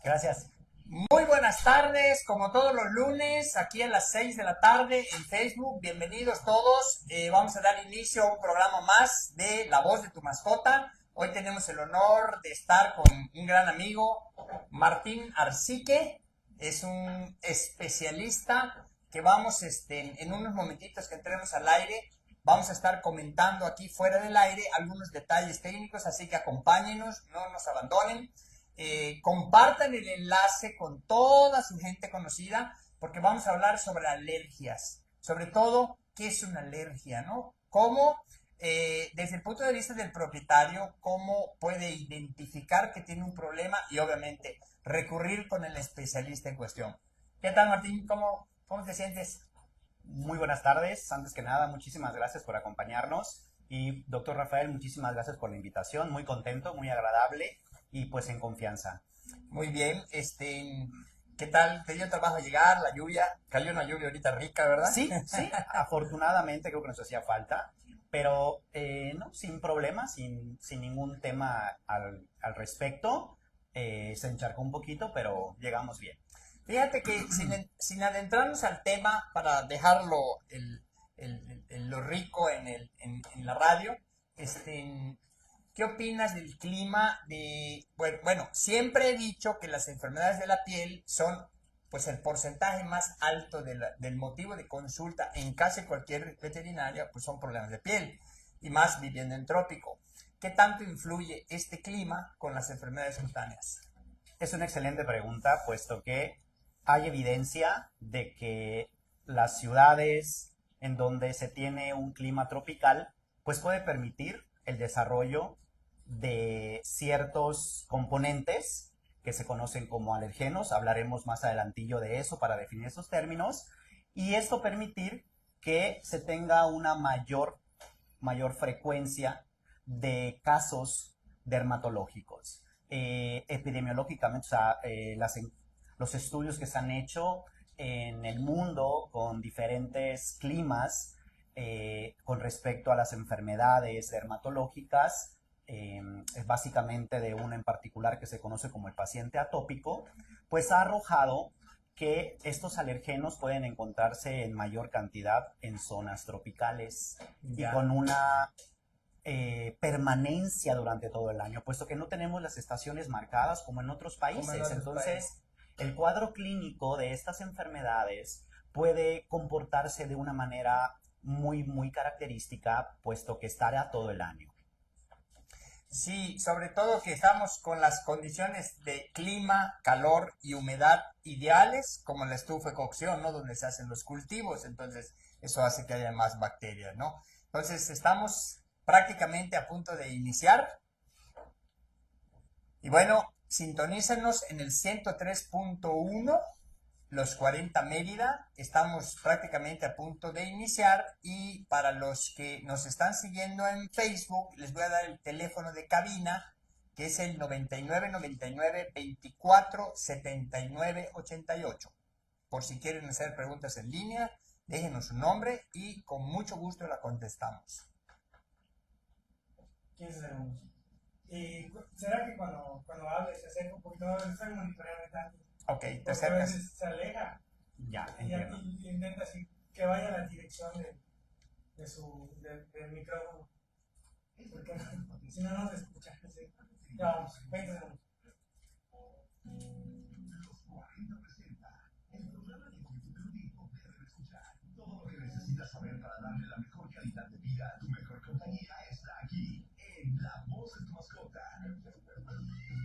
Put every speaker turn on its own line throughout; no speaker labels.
Gracias.
Muy buenas tardes, como todos los lunes, aquí a las 6 de la tarde en Facebook. Bienvenidos todos. Vamos a dar inicio a un programa más de La Voz de tu Mascota. Hoy tenemos el honor de estar con un gran amigo, Martín Arsique. Es un especialista que vamos, en unos momentitos que entremos al aire, vamos a estar comentando aquí fuera del aire algunos detalles técnicos, así que acompáñenos, no nos abandonen. Compartan el enlace con toda su gente conocida porque vamos a hablar sobre alergias, sobre todo qué es una alergia, ¿no? Cómo, desde el punto de vista del propietario, cómo puede identificar que tiene un problema y obviamente recurrir con el especialista en cuestión. ¿Qué tal, Martín? ¿Cómo te sientes?
Muy buenas tardes. Antes que nada, muchísimas gracias por acompañarnos. Y doctor Rafael, muchísimas gracias por la invitación. Muy contento, muy agradable y pues en confianza.
Muy bien, ¿qué tal? ¿Te dio trabajo llegar? La lluvia, cayó una lluvia ahorita rica, ¿verdad?
Sí, sí, afortunadamente creo que nos hacía falta, pero no, sin problemas, sin ningún tema al respecto. Se encharcó un poquito, pero llegamos bien.
Fíjate que sin adentrarnos al tema, para dejarlo lo rico en la radio, ¿qué opinas del clima? Bueno, siempre he dicho que las enfermedades de la piel son pues el porcentaje más alto del motivo de consulta en casi cualquier veterinaria, pues son problemas de piel, y más viviendo en trópico. ¿Qué tanto influye este clima con las enfermedades cutáneas?
Es una excelente pregunta, puesto que hay evidencia de que las ciudades en donde se tiene un clima tropical, pues puede permitir el desarrollo de ciertos componentes que se conocen como alergenos. Hablaremos más adelantillo de eso para definir esos términos. Y esto permitir que se tenga una mayor frecuencia de casos dermatológicos. Epidemiológicamente, o sea, los estudios que se han hecho en el mundo con diferentes climas con respecto a las enfermedades dermatológicas, es básicamente de una en particular que se conoce como el paciente atópico, pues ha arrojado que estos alergenos pueden encontrarse en mayor cantidad en zonas tropicales y
Ya.
con una permanencia durante todo el año, puesto que no tenemos las estaciones marcadas como en otros países. Entonces, el cuadro clínico de estas enfermedades puede comportarse de una manera muy característica, puesto que estará todo el año.
Sí, sobre todo que estamos con las condiciones de clima, calor y humedad ideales, como la estufa de cocción, ¿no? Donde se hacen los cultivos, entonces eso hace que haya más bacterias, ¿no? Entonces estamos prácticamente a punto de iniciar. Y bueno, sintonízanos en el 103.1, los 40 Mérida. Estamos prácticamente a punto de iniciar y para los que nos están siguiendo en Facebook, les voy a dar el teléfono de cabina, que es el 9999-247988. Por si quieren hacer preguntas en línea, déjenos su nombre y con mucho gusto la contestamos.
15 segundos. ¿Y será que cuando hables se acerca un poquito? No estoy monitoreando tanto.
Ok, te
Porque a
acercas.
veces se aleja
Ya,
y
entiendo.
intenta así que vaya a la dirección del micrófono. Porque si no, no se escucha. ¿Sí? Ya vamos, 20 segundos. Los 40 presenta el programa que con tu perrito debe escuchar. Todo lo que necesitas saber para darle la mejor calidad de vida a tu mejor compañía está aquí, en La Voz de tu Mascota.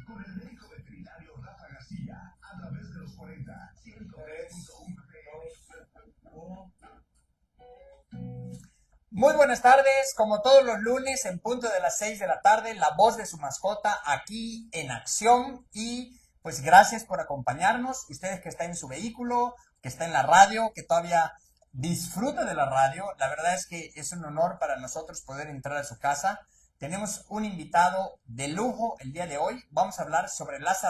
Con el médico veterinario Rafa García, a través de los 40, 103.1
Muy buenas tardes, como todos los lunes en punto de las 6 de la tarde, la voz de su mascota aquí en acción y pues gracias por acompañarnos, ustedes que están en su vehículo, que está en la radio, que todavía disfruta de la radio, la verdad es que es un honor para nosotros poder entrar a su casa. Tenemos un invitado de lujo el día de hoy, vamos a hablar sobre las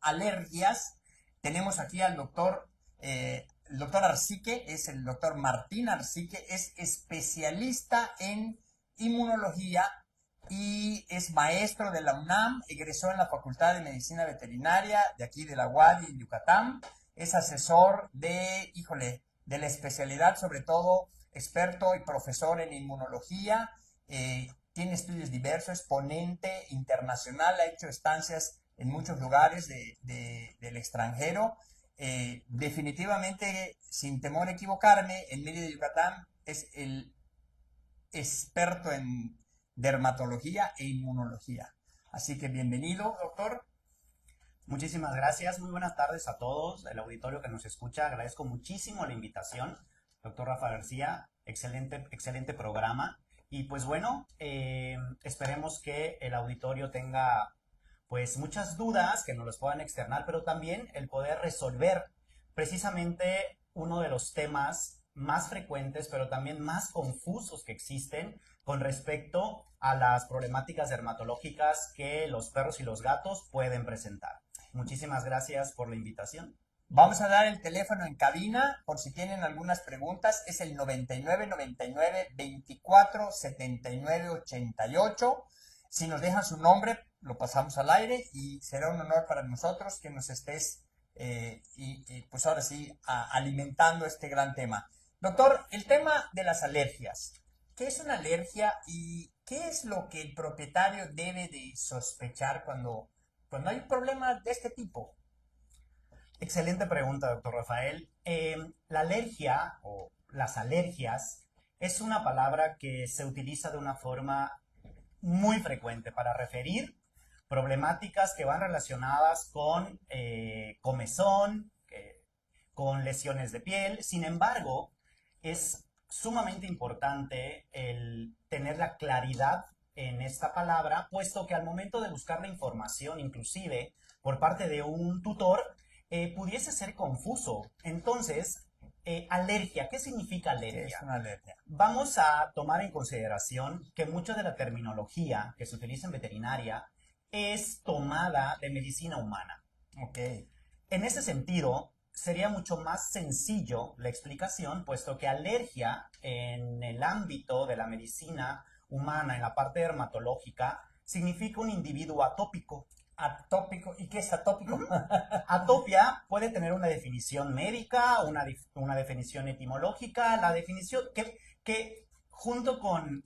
alergias. Tenemos aquí al doctor el doctor Arsique, es el doctor Martín Arsique, es especialista en inmunología, y es maestro de la UNAM, egresó en la Facultad de Medicina Veterinaria de aquí de la UADY en Yucatán, es asesor de la especialidad, sobre todo experto y profesor en inmunología, tiene estudios diversos, es ponente internacional, ha hecho estancias en muchos lugares del extranjero. Definitivamente, sin temor a equivocarme, en Mérida de Yucatán es el experto en dermatología e inmunología. Así que bienvenido, doctor.
Muchísimas gracias, muy buenas tardes a todos, el auditorio que nos escucha. Agradezco muchísimo la invitación, doctor Rafa García, excelente programa. Y pues bueno, esperemos que el auditorio tenga pues muchas dudas que nos las puedan externar, pero también el poder resolver precisamente uno de los temas más frecuentes, pero también más confusos que existen con respecto a las problemáticas dermatológicas que los perros y los gatos pueden presentar. Muchísimas gracias por la invitación.
Vamos a dar el teléfono en cabina por si tienen algunas preguntas. Es el 9999-247988. Si nos dejan su nombre, lo pasamos al aire y será un honor para nosotros que nos estés pues ahora sí alimentando este gran tema. Doctor, el tema de las alergias. ¿Qué es una alergia y qué es lo que el propietario debe de sospechar cuando hay un problema de este tipo?
Excelente pregunta, doctor Rafael. La alergia o las alergias es una palabra que se utiliza de una forma muy frecuente para referir problemáticas que van relacionadas con comezón, con lesiones de piel. Sin embargo, es sumamente importante el tener la claridad en esta palabra, puesto que al momento de buscar la información, inclusive por parte de un tutor, pudiese ser confuso. Entonces, alergia, ¿qué significa alergia?
¿Qué es una alergia?
Vamos a tomar en consideración que mucha de la terminología que se utiliza en veterinaria es tomada de medicina humana.
Ok.
En ese sentido, sería mucho más sencillo la explicación, puesto que alergia en el ámbito de la medicina humana, en la parte dermatológica, significa un individuo atópico.
Atópico. ¿Y qué es atópico?
Atopia puede tener una definición médica, una definición etimológica, la definición que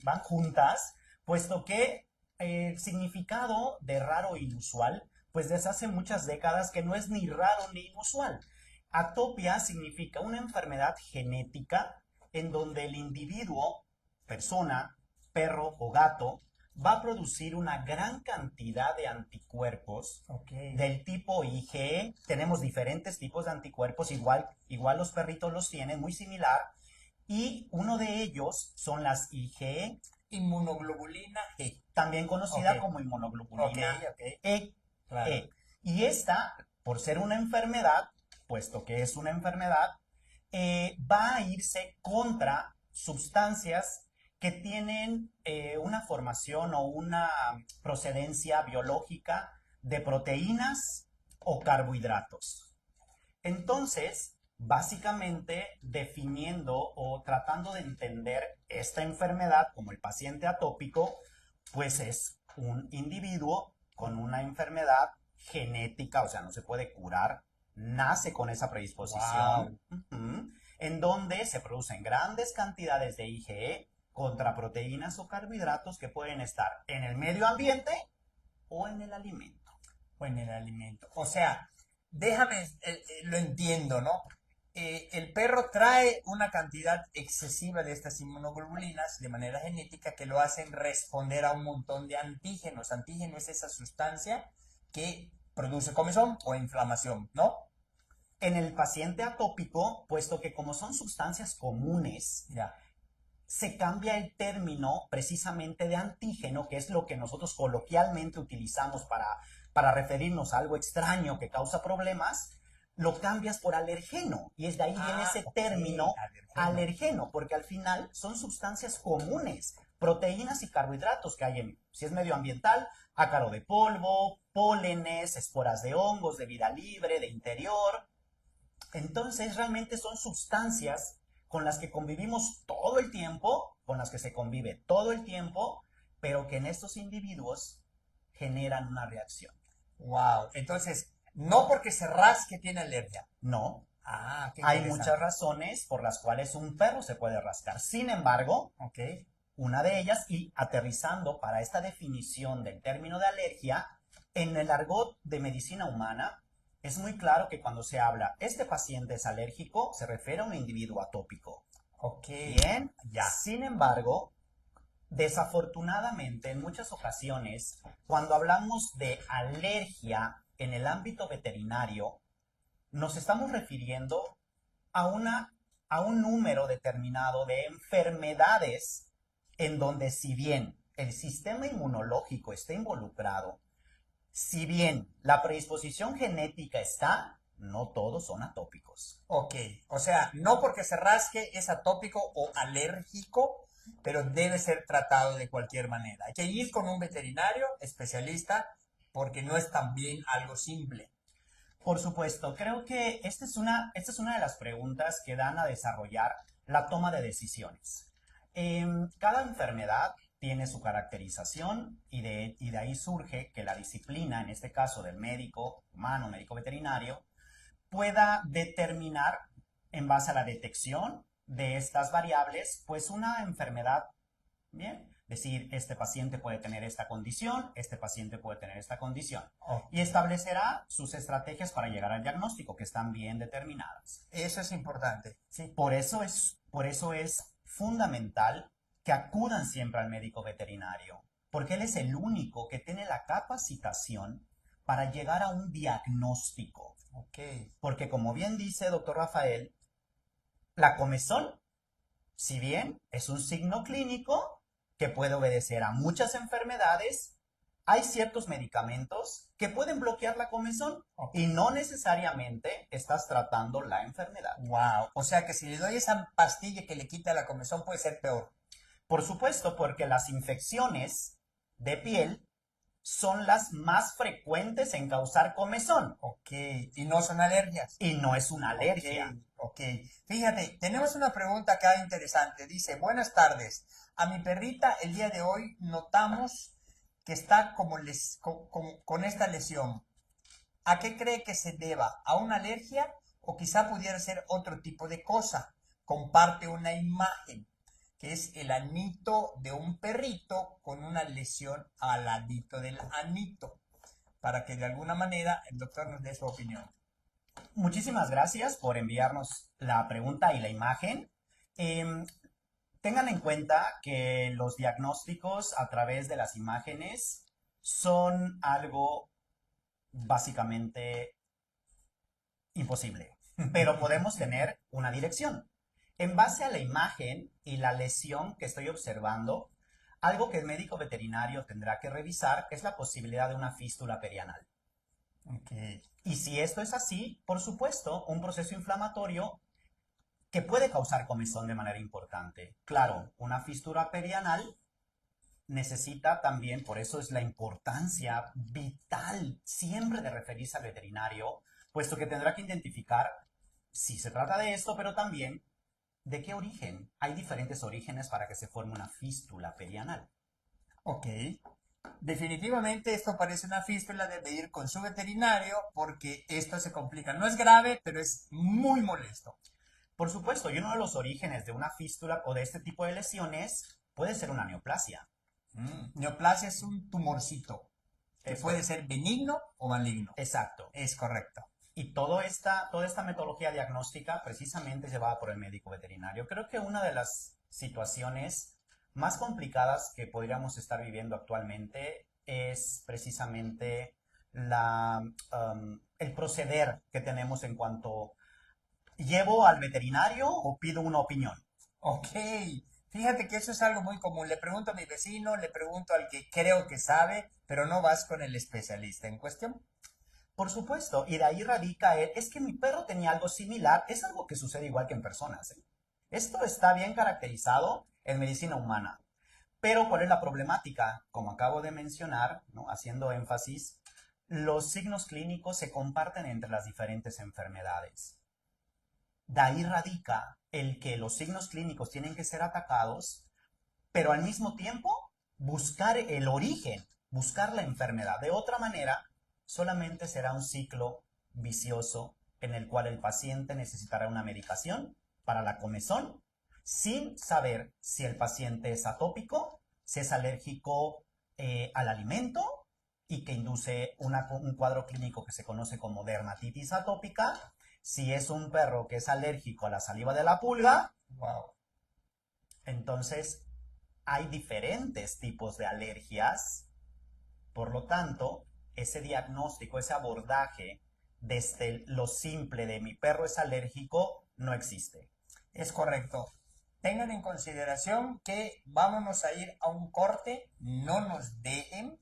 van juntas, puesto que el significado de raro e inusual, pues desde hace muchas décadas que no es ni raro ni inusual. Atopia significa una enfermedad genética en donde el individuo, persona, perro o gato, va a producir una gran cantidad de anticuerpos del tipo IgE. Tenemos diferentes tipos de anticuerpos, igual los perritos los tienen, muy similar. Y uno de ellos son las IgE,
inmunoglobulina G,
también conocida como inmunoglobulina E.
Claro.
Y esta, por ser una enfermedad, puesto que es una enfermedad, va a irse contra sustancias que tienen una formación o una procedencia biológica de proteínas o carbohidratos. Entonces, básicamente definiendo o tratando de entender esta enfermedad como el paciente atópico, pues es un individuo con una enfermedad genética, o sea, no se puede curar, nace con esa predisposición, en donde se producen grandes cantidades de IgE contra proteínas o carbohidratos que pueden estar en el medio ambiente o en el alimento.
O sea, déjame, lo entiendo, ¿no? El perro trae una cantidad excesiva de estas inmunoglobulinas de manera genética que lo hacen responder a un montón de antígenos. Antígeno es esa sustancia que produce comezón o inflamación, ¿no?
En el paciente atópico, puesto que como son sustancias comunes, se cambia el término precisamente de antígeno, que es lo que nosotros coloquialmente utilizamos para referirnos a algo extraño que causa problemas, lo cambias por alergeno. Y es de ahí viene ese término alergeno, porque al final son sustancias comunes, proteínas y carbohidratos que hay en, si es medioambiental, ácaro de polvo, pólenes, esporas de hongos, de vida libre, de interior. Entonces realmente son sustancias con las que convivimos todo el tiempo, con las que se convive todo el tiempo, pero que en estos individuos generan una reacción.
Wow. Entonces, no porque se rasque tiene alergia.
No,
Ah, qué
hay
interesante.
muchas razones por las cuales un perro se puede rascar. Sin embargo,
Ok.
una de ellas, y aterrizando para esta definición del término de alergia, en el argot de medicina humana, es muy claro que cuando se habla, este paciente es alérgico, se refiere a un individuo atópico.
Ok.
Bien,
Ya.
sin embargo, desafortunadamente, en muchas ocasiones, cuando hablamos de alergia en el ámbito veterinario, nos estamos refiriendo a, a un número determinado de enfermedades en donde si bien el sistema inmunológico está involucrado, si bien la predisposición genética está, no todos son atópicos.
Ok. O sea, no porque se rasque es atópico o alérgico, pero debe ser tratado de cualquier manera. Hay que ir con un veterinario especialista porque no es también algo simple.
Por supuesto, creo que esta es una de las preguntas que dan a desarrollar la toma de decisiones. Cada enfermedad tiene su caracterización y de ahí surge que la disciplina, en este caso del médico humano, médico veterinario, pueda determinar en base a la detección de estas variables, pues una enfermedad. Bien, decir, este paciente puede tener esta condición, este paciente puede tener esta condición.
Oh,
Y establecerá sus estrategias para llegar al diagnóstico, que están bien determinadas.
eso es importante.
Sí, por eso es fundamental que acudan siempre al médico veterinario, porque él es el único que tiene la capacitación para llegar a un diagnóstico.
Ok.
Porque como bien dice doctor Rafael, la comezón, si bien es un signo clínico que puede obedecer a muchas enfermedades, hay ciertos medicamentos que pueden bloquear la comezón
Ok.
y no necesariamente estás tratando la enfermedad.
Wow. O sea que si le doy esa pastilla que le quita la comezón puede ser peor.
Por supuesto, porque las infecciones de piel son las más frecuentes en causar comezón
Ok. Y no son alergias.
y no es una
Ok,
alergia.
ok. Fíjate, tenemos una pregunta acá interesante. Dice, buenas tardes. A mi perrita el día de hoy notamos que está con esta lesión. ¿A qué cree que se deba? ¿A una alergia o quizá pudiera ser otro tipo de cosa? Comparte una imagen, que es el anito de un perrito con una lesión al ladito del anito, para que de alguna manera el doctor nos dé su opinión.
Muchísimas gracias por enviarnos la pregunta y la imagen. Em, Tengan en cuenta que los diagnósticos a través de las imágenes son algo básicamente imposible, pero podemos tener una dirección. En base a la imagen y la lesión que estoy observando, algo que el médico veterinario tendrá que revisar es la posibilidad de una fístula perianal.
Ok.
Y si esto es así, por supuesto, un proceso inflamatorio que puede causar comezón de manera importante. Claro, una fístula perianal necesita también, por eso es la importancia vital siempre de referirse al veterinario, puesto que tendrá que identificar si se trata de esto, pero también de qué origen. Hay diferentes orígenes para que se forme una fístula perianal.
Ok. Definitivamente esto parece una fístula, debe ir con su veterinario porque esto se complica. No es grave, pero es muy molesto.
Por supuesto, y uno de los orígenes de una fístula o de este tipo de lesiones puede ser una neoplasia.
Neoplasia es un tumorcito que
Eso
puede
es.
ser benigno o maligno.
Exacto.
Es correcto.
Y toda esta metodología diagnóstica precisamente es llevada por el médico veterinario. Creo que una de las situaciones más complicadas que podríamos estar viviendo actualmente es precisamente el proceder que tenemos en cuanto llevo al veterinario o pido una opinión.
Ok. Fíjate que eso es algo muy común. Le pregunto a mi vecino, le pregunto al que creo que sabe, pero no vas con el especialista en cuestión.
Por supuesto, y de ahí radica es que mi perro tenía algo similar, es algo que sucede igual que en personas, ¿eh? Esto está bien caracterizado en medicina humana. Pero ¿cuál es la problemática? Como acabo de mencionar, ¿no? Haciendo énfasis, los signos clínicos se comparten entre las diferentes enfermedades. De ahí radica el que los signos clínicos tienen que ser atacados, pero al mismo tiempo buscar el origen, buscar la enfermedad. De otra manera, solamente será un ciclo vicioso en el cual el paciente necesitará una medicación para la comezón, sin saber si el paciente es atópico, si es alérgico al alimento y que induce un cuadro clínico que se conoce como dermatitis atópica, si es un perro que es alérgico a la saliva de la pulga.
Wow.
Entonces, hay diferentes tipos de alergias, por lo tanto, ese diagnóstico, ese abordaje desde lo simple de mi perro es alérgico no existe.
Es correcto. Tengan en consideración que vámonos a ir a un corte, no nos dejen.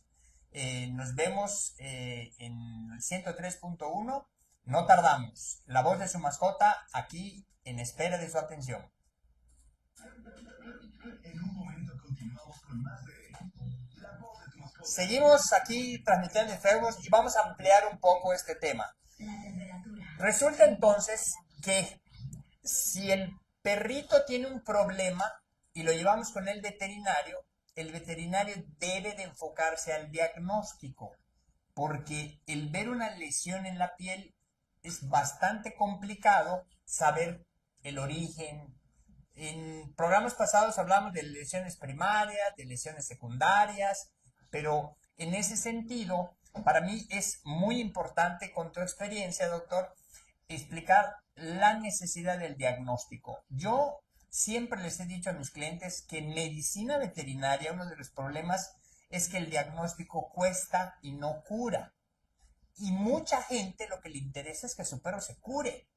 Nos vemos en el 103.1. No tardamos. La voz de su mascota aquí en espera de su atención.
En un momento continuamos con más de La Voz de tu Mascota.
Seguimos aquí transmitiendo en Facebook y vamos a ampliar un poco este tema. Resulta entonces que si el perrito tiene un problema y lo llevamos con el veterinario debe de enfocarse al diagnóstico, porque el ver una lesión en la piel es bastante complicado saber el origen. En programas pasados hablamos de lesiones primarias, de lesiones secundarias, pero en ese sentido, para mí es muy importante, con tu experiencia, doctor, explicar la necesidad del diagnóstico. Yo siempre les he dicho a mis clientes que en medicina veterinaria uno de los problemas es que el diagnóstico cuesta y no cura. Y mucha gente lo que le interesa es que su perro se cure.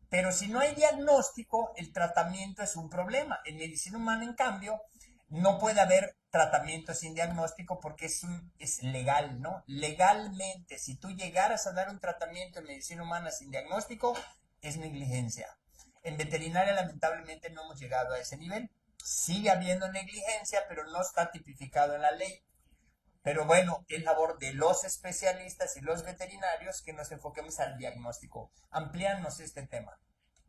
Pero si no hay diagnóstico, el tratamiento es un problema. En medicina humana, en cambio, no puede haber tratamiento sin diagnóstico porque es legal, ¿no? Legalmente, si tú llegaras a dar un tratamiento en medicina humana sin diagnóstico, es negligencia. En veterinaria, lamentablemente, no hemos llegado a ese nivel. Sigue habiendo negligencia, pero no está tipificado en la ley. Pero bueno, es labor de los especialistas y los veterinarios que nos enfoquemos al diagnóstico. Amplíanos este tema.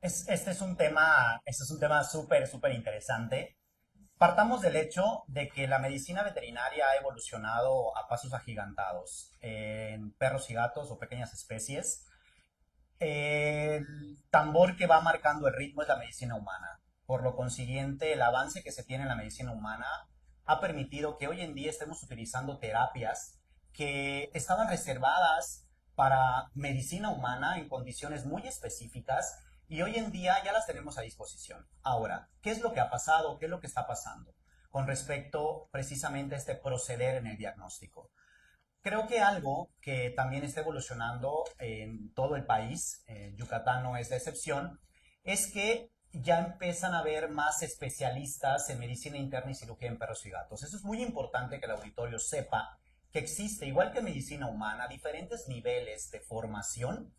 Este es un tema súper, súper interesante. Partamos del hecho de que la medicina veterinaria ha evolucionado a pasos agigantados en perros y gatos o pequeñas especies. El tambor que va marcando el ritmo es la medicina humana. Por lo consiguiente, el avance que se tiene en la medicina humana ha permitido que hoy en día estemos utilizando terapias que estaban reservadas para medicina humana en condiciones muy específicas y hoy en día ya las tenemos a disposición. Ahora, ¿qué es lo que ha pasado? ¿Qué es lo que está pasando con respecto precisamente a este proceder en el diagnóstico? Creo que algo que también está evolucionando en todo el país, Yucatán no es la excepción, es que ya empiezan a haber más especialistas en medicina interna y cirugía en perros y gatos. Eso es muy importante que el auditorio sepa que existe, igual que en medicina humana, diferentes niveles de formación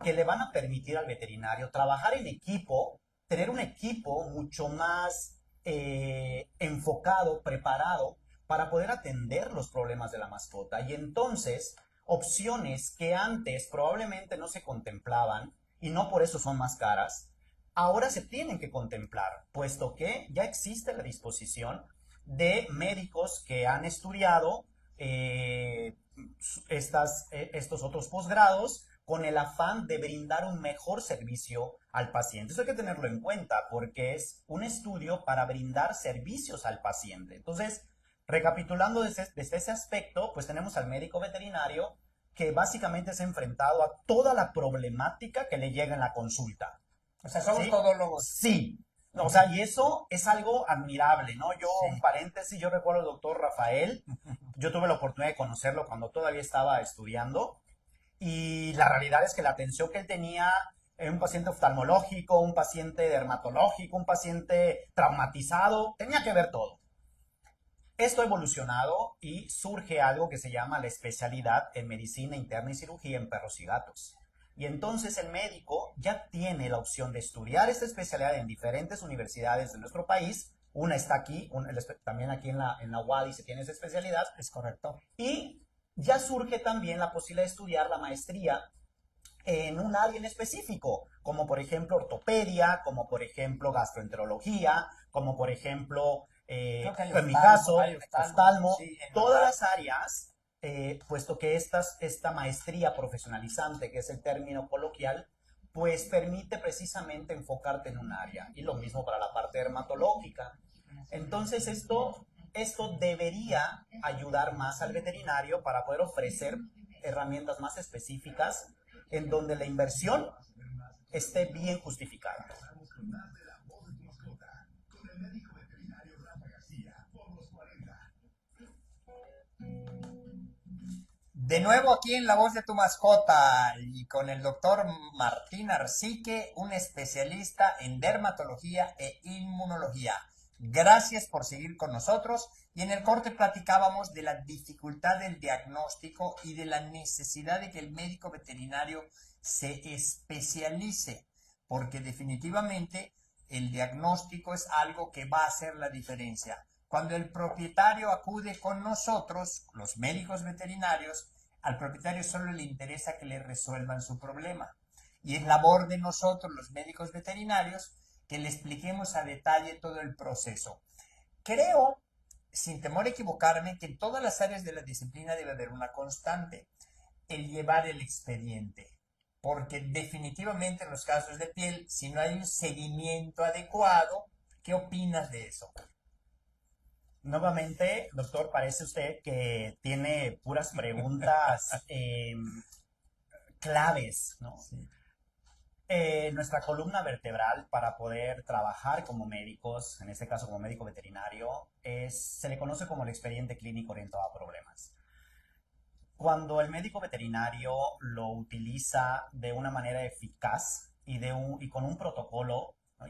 que le van a permitir al veterinario trabajar en equipo, tener un equipo mucho más enfocado, preparado, para poder atender los problemas de la mascota. Y entonces, opciones que antes probablemente no se contemplaban, y no por eso son más caras, ahora se tienen que contemplar, puesto que ya existe la disposición de médicos que han estudiado estos otros posgrados con el afán de brindar un mejor servicio al paciente. Eso hay que tenerlo en cuenta porque es un estudio para brindar servicios al paciente. Entonces, recapitulando desde ese aspecto, pues tenemos al médico veterinario que básicamente se ha enfrentado a toda la problemática que le llega en la consulta.
O sea, somos
¿Sí?
todólogos.
Sí. O sea, y eso es algo admirable, ¿no? Yo,
Sí.
en paréntesis, yo recuerdo al doctor Rafael, yo tuve la oportunidad de conocerlo cuando todavía estaba estudiando, y la realidad es que la atención que él tenía en un paciente oftalmológico, un paciente dermatológico, un paciente traumatizado, tenía que ver todo. Esto ha evolucionado y surge algo que se llama la especialidad en medicina interna y cirugía en perros y gatos. Y entonces el médico ya tiene la opción de estudiar esta especialidad en diferentes universidades de nuestro país. Una está aquí, también aquí en la UADY se tiene esa especialidad.
Es correcto.
Y ya surge también la posibilidad de estudiar la maestría en un área en específico, como por ejemplo ortopedia, como por ejemplo gastroenterología, como por ejemplo
Creo que hay
en mi
oftalmo,
caso,
hay
oftalmo,
sí, en
todas
verdad.
las áreas, puesto que esta maestría profesionalizante, que es el término coloquial, pues permite precisamente enfocarte en un área. Y lo mismo para la parte dermatológica. Entonces esto debería ayudar más al veterinario para poder ofrecer herramientas más específicas en donde la inversión esté bien justificada.
Estamos con más de la voz de tu mascota, con el médico veterinario Rafa García, por los 40.
De nuevo aquí en La Voz de tu Mascota y con el doctor Martín Arcique, un especialista en dermatología e inmunología. Gracias por seguir con nosotros y en el corte platicábamos de la dificultad del diagnóstico y de la necesidad de que el médico veterinario se especialice, porque definitivamente el diagnóstico es algo que va a hacer la diferencia. Cuando el propietario acude con nosotros, los médicos veterinarios, al propietario solo le interesa que le resuelvan su problema. Y es labor de nosotros, los médicos veterinarios, que le expliquemos a detalle todo el proceso. Creo, sin temor a equivocarme, que en todas las áreas de la disciplina debe haber una constante, el llevar el expediente. Porque definitivamente en los casos de piel, si no hay un seguimiento adecuado, ¿qué opinas de eso?
Nuevamente, doctor, parece usted que tiene puras preguntas claves, ¿no?
Sí.
Nuestra columna vertebral para poder trabajar como médicos, en este caso como médico veterinario, se le conoce como el expediente clínico orientado a problemas. Cuando el médico veterinario lo utiliza de una manera eficaz y con un protocolo, ¿no?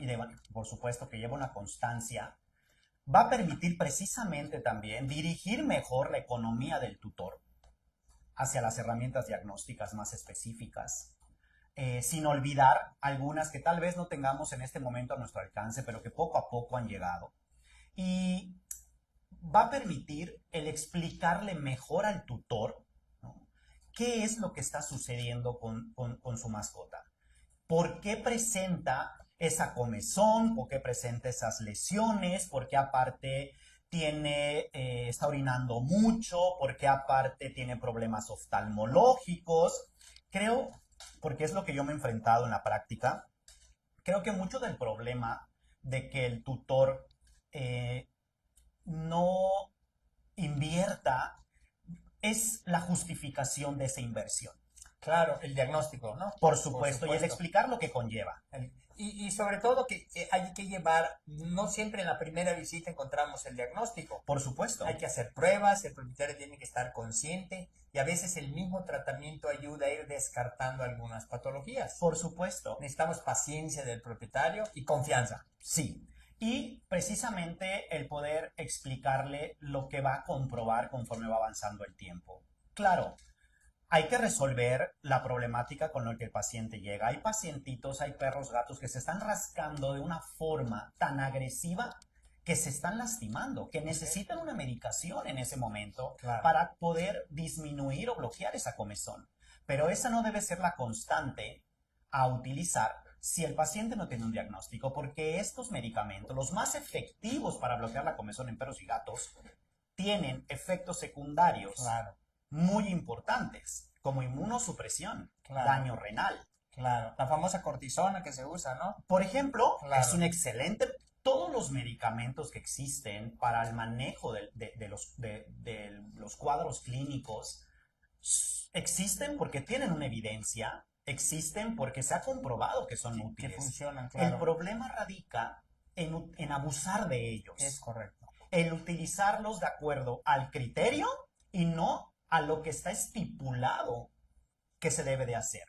Por supuesto que lleva una constancia, va a permitir precisamente también dirigir mejor la economía del tutor hacia las herramientas diagnósticas más específicas, sin olvidar algunas que tal vez no tengamos en este momento a nuestro alcance, pero que poco a poco han llegado. Y va a permitir el explicarle mejor al tutor, ¿no? ¿Qué es lo que está sucediendo con su mascota? ¿Por qué presenta esa comezón? ¿Por qué presenta esas lesiones? ¿Por qué aparte está orinando mucho? ¿Por qué aparte tiene problemas oftalmológicos? Creo, porque es lo que yo me he enfrentado en la práctica, creo que mucho del problema de que el tutor no invierta es la justificación de esa inversión.
Claro, el diagnóstico, ¿no?
Por supuesto, y el explicar lo que conlleva.
Y sobre todo que hay que llevar, no siempre en la primera visita encontramos el diagnóstico.
Por supuesto.
Hay que hacer pruebas, el propietario tiene que estar consciente y a veces el mismo tratamiento ayuda a ir descartando algunas patologías.
Por supuesto.
Necesitamos paciencia del propietario y confianza.
Sí. Y precisamente el poder explicarle lo que va a comprobar conforme va avanzando el tiempo. Claro, hay que resolver la problemática con la que el paciente llega. Hay pacientitos, hay perros, gatos que se están rascando de una forma tan agresiva que se están lastimando, que necesitan una medicación en ese momento para poder disminuir o bloquear esa comezón. Pero esa no debe ser la constante a utilizar si el paciente no tiene un diagnóstico, porque estos medicamentos, los más efectivos para bloquear la comezón en perros y gatos, tienen efectos secundarios muy importantes, como inmunosupresión, daño renal.
Claro, la famosa cortisona que se usa, ¿no?
Por ejemplo, es un excelente... Todos los medicamentos que existen para el manejo de los cuadros clínicos existen porque tienen una evidencia, existen porque se ha comprobado que son útiles.
Que funcionan, claro.
El problema radica en abusar de ellos.
Es correcto.
El utilizarlos de acuerdo al criterio y no a lo que está estipulado que se debe de hacer.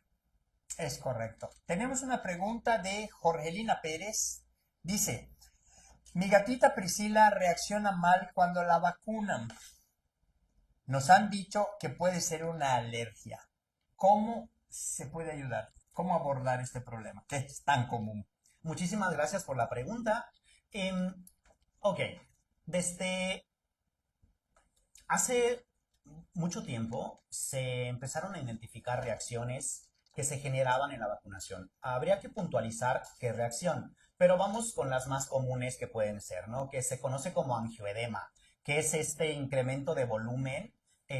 Es correcto. Tenemos una pregunta de Jorgelina Pérez. Dice, mi gatita Priscila reacciona mal cuando la vacunan. Nos han dicho que puede ser una alergia. ¿Cómo se puede ayudar? ¿Cómo abordar este problema que es tan común?
Muchísimas gracias por la pregunta. Ok, desde hace mucho tiempo se empezaron a identificar reacciones que se generaban en la vacunación. Habría que puntualizar qué reacción, pero vamos con las más comunes que pueden ser, ¿no? Que se conoce como angioedema, que es este incremento de volumen,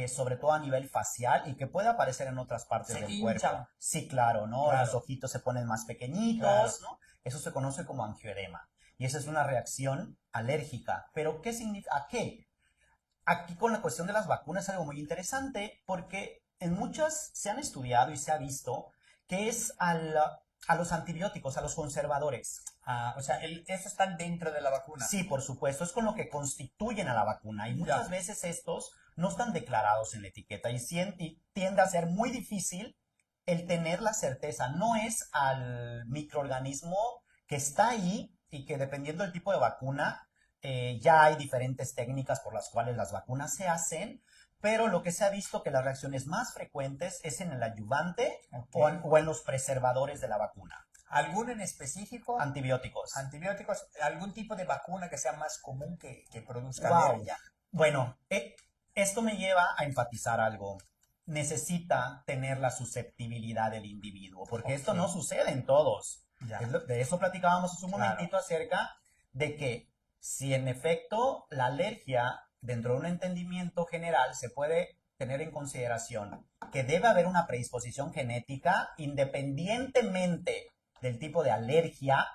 sobre todo a nivel facial y que puede aparecer en otras partes
Se
del
hinchan.
cuerpo. Sí, claro, ¿no?
Claro.
Los ojitos se ponen más pequeñitos,
Claro.
¿no? Eso se conoce como angioedema. Y esa es una reacción alérgica. ¿Pero qué significa? ¿A qué? Aquí con la cuestión de las vacunas es algo muy interesante porque en muchas se han estudiado y se ha visto que es a los antibióticos, a los conservadores.
Ah, o sea, estos están dentro de la vacuna.
Sí, por supuesto, es con lo que constituyen a la vacuna y muchas
Ya.
veces estos no están declarados en la etiqueta y tiende a ser muy difícil el tener la certeza. No es al microorganismo que está ahí y que dependiendo del tipo de vacuna, ya hay diferentes técnicas por las cuales las vacunas se hacen, pero lo que se ha visto que las reacciones más frecuentes es en el adyuvante
Ok.
o en los preservadores de la vacuna.
¿Algún en específico?
Antibióticos.
Antibióticos, algún tipo de vacuna que sea más común que produzca
Wow.
alergia.
Bueno, esto me lleva a enfatizar algo. Necesita tener la susceptibilidad del individuo, porque esto
Ok.
no sucede en todos.
Ya.
De eso platicábamos hace un
Claro.
momentito acerca de que si en efecto la alergia dentro de un entendimiento general se puede tener en consideración que debe haber una predisposición genética independientemente del tipo de alergia,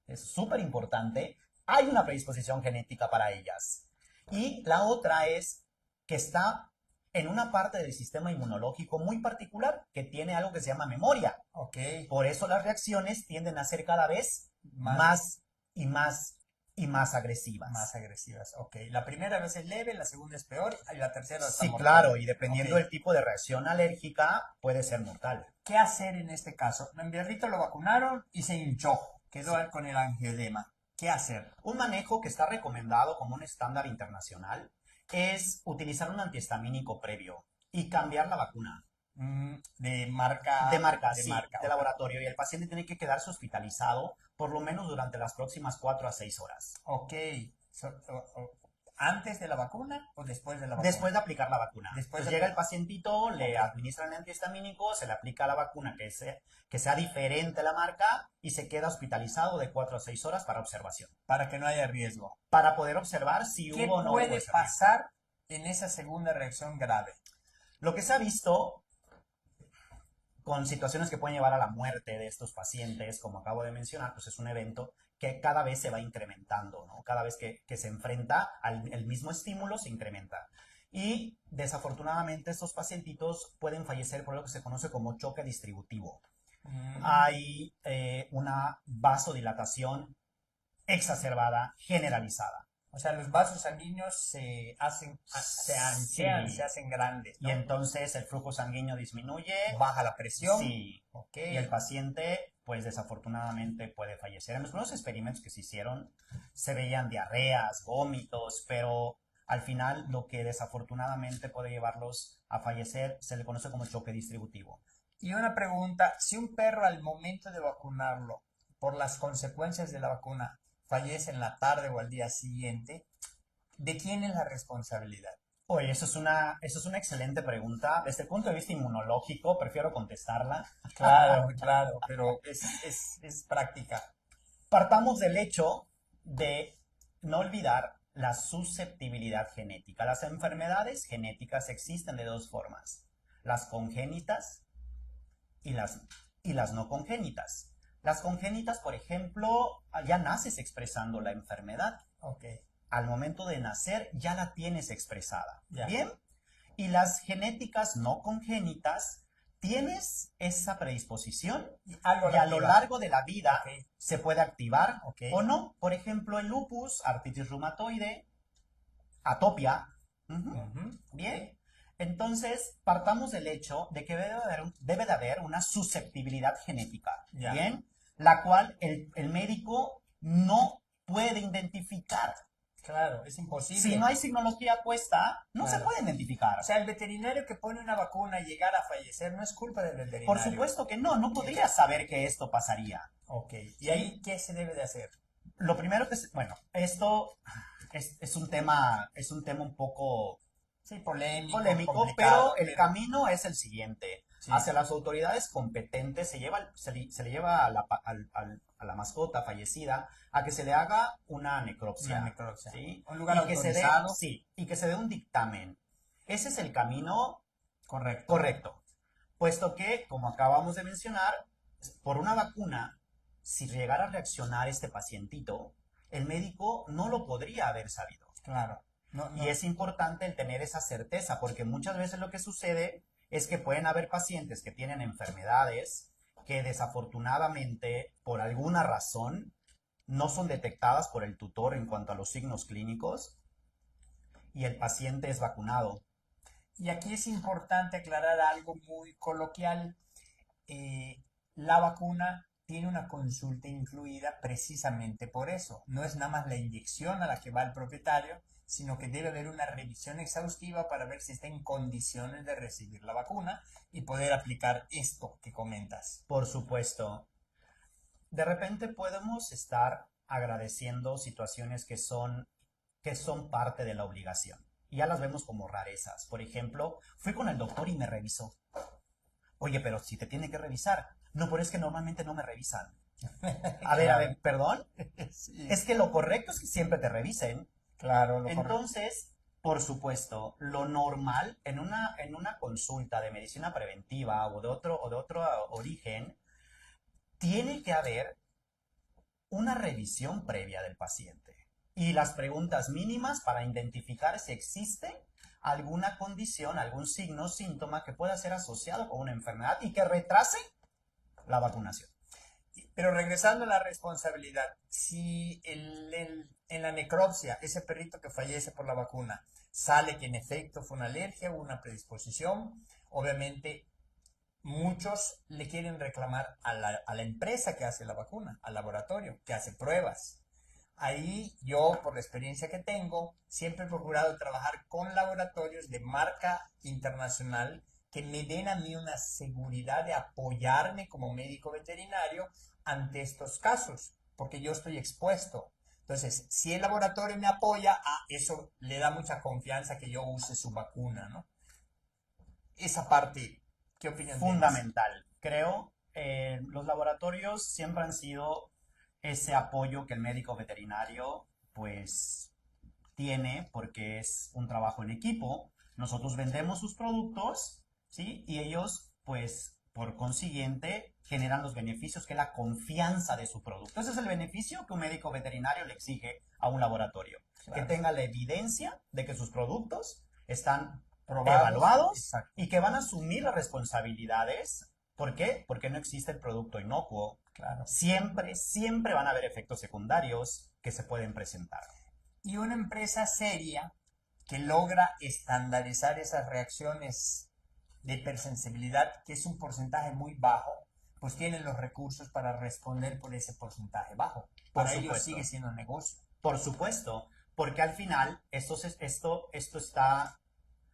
es súper importante, hay una predisposición genética para ellas. Y la otra es que está en una parte del sistema inmunológico muy particular que tiene algo que se llama memoria.
Ok.
Por eso las reacciones tienden a ser cada vez
Más-
más y más y más agresivas.
Más agresivas. Ok. La primera vez es leve, la segunda es peor y la tercera está
Sí,
mortal.
claro, y dependiendo
Ok.
del tipo de reacción alérgica puede ser mortal.
¿Qué hacer en este caso? Mi perrito lo vacunaron y se hinchó. Quedó con el angioedema. ¿Qué hacer?
Un manejo que está recomendado como un estándar internacional es utilizar un antihistamínico previo y cambiar la vacuna.
De marca.
De marca,
De
sí,
marca.
de laboratorio. Y el paciente tiene que quedarse hospitalizado por lo menos durante las próximas 4 a 6 horas.
Ok. ¿Antes de la vacuna o después de la vacuna?
Después de aplicar la vacuna.
Después
Entonces
de-
llega el pacientito, le
Ok.
administran el antihistamínico, se le aplica la vacuna que sea diferente la marca y se queda hospitalizado de 4 a 6 horas para observación.
Para que no haya riesgo.
Para poder observar si
¿Qué
hubo o no hubo
puede
ese riesgo.
pasar en esa segunda reacción grave?
Lo que se ha visto con situaciones que pueden llevar a la muerte de estos pacientes, como acabo de mencionar, pues es un evento que cada vez se va incrementando, ¿no? Cada vez que se enfrenta al mismo estímulo, se incrementa. Y desafortunadamente estos pacientitos pueden fallecer por lo que se conoce como choque distributivo. Hay una vasodilatación exacerbada, generalizada.
O sea, los vasos sanguíneos se anchean,
Sí.
se hacen grandes,
Y
¿no?
entonces el flujo sanguíneo disminuye.
Baja la presión.
Sí.
Ok.
Y el paciente, pues desafortunadamente puede fallecer. En los primeros experimentos que se hicieron se veían diarreas, vómitos, pero al final lo que desafortunadamente puede llevarlos a fallecer se le conoce como choque distributivo.
Y una pregunta, si un perro al momento de vacunarlo, por las consecuencias de la vacuna, fallece en la tarde o al día siguiente, ¿de quién es la responsabilidad?
Oye, eso es una excelente pregunta. Desde el punto de vista inmunológico, prefiero contestarla.
Claro, claro, pero es práctica.
Partamos del hecho de no olvidar la susceptibilidad genética. Las enfermedades genéticas existen de dos formas, las congénitas y las no congénitas. Las congénitas, por ejemplo, ya naces expresando la enfermedad.
Ok.
Al momento de nacer ya la tienes expresada.
Ya.
¿Bien? Y las genéticas no congénitas, tienes esa predisposición
Algo
y a lo largo de la vida
Ok.
se puede activar
Ok.
o no. Por ejemplo, el lupus, artritis reumatoide, atopia.
Ujú.
Bien. Entonces, partamos del hecho de que debe de haber una susceptibilidad genética.
Ya.
Bien. La cual el médico no puede identificar.
Claro, es imposible.
Si no hay signología puesta, no
Claro.
se puede identificar.
O sea, el veterinario que pone una vacuna y llegar a fallecer no es culpa del veterinario.
Por supuesto que no podría saber que esto pasaría.
Ok. ¿Y ahí qué se debe de hacer?
Lo primero bueno, esto es un tema un poco
Sí, polémico,
polémico,
complicado,
pero el camino es el siguiente.
Sí.
Hacia las autoridades competentes se le lleva a la mascota fallecida a que se le haga una necropsia.
Una necropsia.
¿Sí?
Un lugar
Y que
autorizado.
sí, y que se dé un dictamen. Ese es el camino
Correcto.
correcto. Puesto que, como acabamos de mencionar, por una vacuna, si llegara a reaccionar este pacientito, el médico no lo podría haber sabido.
Claro. No,
Y es importante el tener esa certeza, porque muchas veces lo que sucede es que pueden haber pacientes que tienen enfermedades que desafortunadamente, por alguna razón, no son detectadas por el tutor en cuanto a los signos clínicos y el paciente es vacunado.
Y aquí es importante aclarar algo muy coloquial. La vacuna tiene una consulta incluida precisamente por eso. No es nada más la inyección a la que va el propietario, sino que debe haber una revisión exhaustiva para ver si está en condiciones de recibir la vacuna y poder aplicar esto que comentas.
Por supuesto, de repente podemos estar agradeciendo situaciones que son parte de la obligación. Y ya las vemos como rarezas. Por ejemplo, fui con el doctor y me revisó. Oye, pero si te tiene que revisar. No, pero es que normalmente no me revisan. A ver, perdón.
Sí.
Es que lo correcto es que siempre te revisen.
Claro, lo correcto.
Entonces, por supuesto, lo normal en una consulta de medicina preventiva o de otro origen, tiene que haber una revisión previa del paciente y las preguntas mínimas para identificar si existe alguna condición, algún signo, síntoma que pueda ser asociado con una enfermedad y que retrase la vacunación.
Pero regresando a la responsabilidad, si en la necropsia, ese perrito que fallece por la vacuna, sale que en efecto fue una alergia o una predisposición, obviamente muchos le quieren reclamar a la empresa que hace la vacuna, al laboratorio, que hace pruebas. Ahí yo, por la experiencia que tengo, siempre he procurado trabajar con laboratorios de marca internacional que me den a mí una seguridad de apoyarme como médico veterinario ante estos casos, porque yo estoy expuesto. Entonces, si el laboratorio me apoya, eso le da mucha confianza que yo use su vacuna, ¿no? Esa parte, ¿qué opinión tienes?
Fundamental. Creo, los laboratorios siempre han sido ese apoyo que el médico veterinario, pues, tiene porque es un trabajo en equipo. Nosotros vendemos sus productos, ¿sí? Y ellos, pues, por consiguiente, generan los beneficios que es la confianza de su producto. Ese es el beneficio que un médico veterinario le exige a un laboratorio.
Claro.
Que tenga la evidencia de que sus productos están
Probados.
evaluados
Exacto.
y que van a asumir las responsabilidades. ¿Por qué? Porque no existe el producto inocuo.
Claro.
Siempre van a haber efectos secundarios que se pueden presentar.
Y una empresa seria que logra estandarizar esas reacciones de hipersensibilidad, que es un porcentaje muy bajo, pues tienen los recursos para responder por ese porcentaje bajo.
Por
Para ellos
supuesto.
sigue siendo negocio.
Por supuesto, porque al final esto está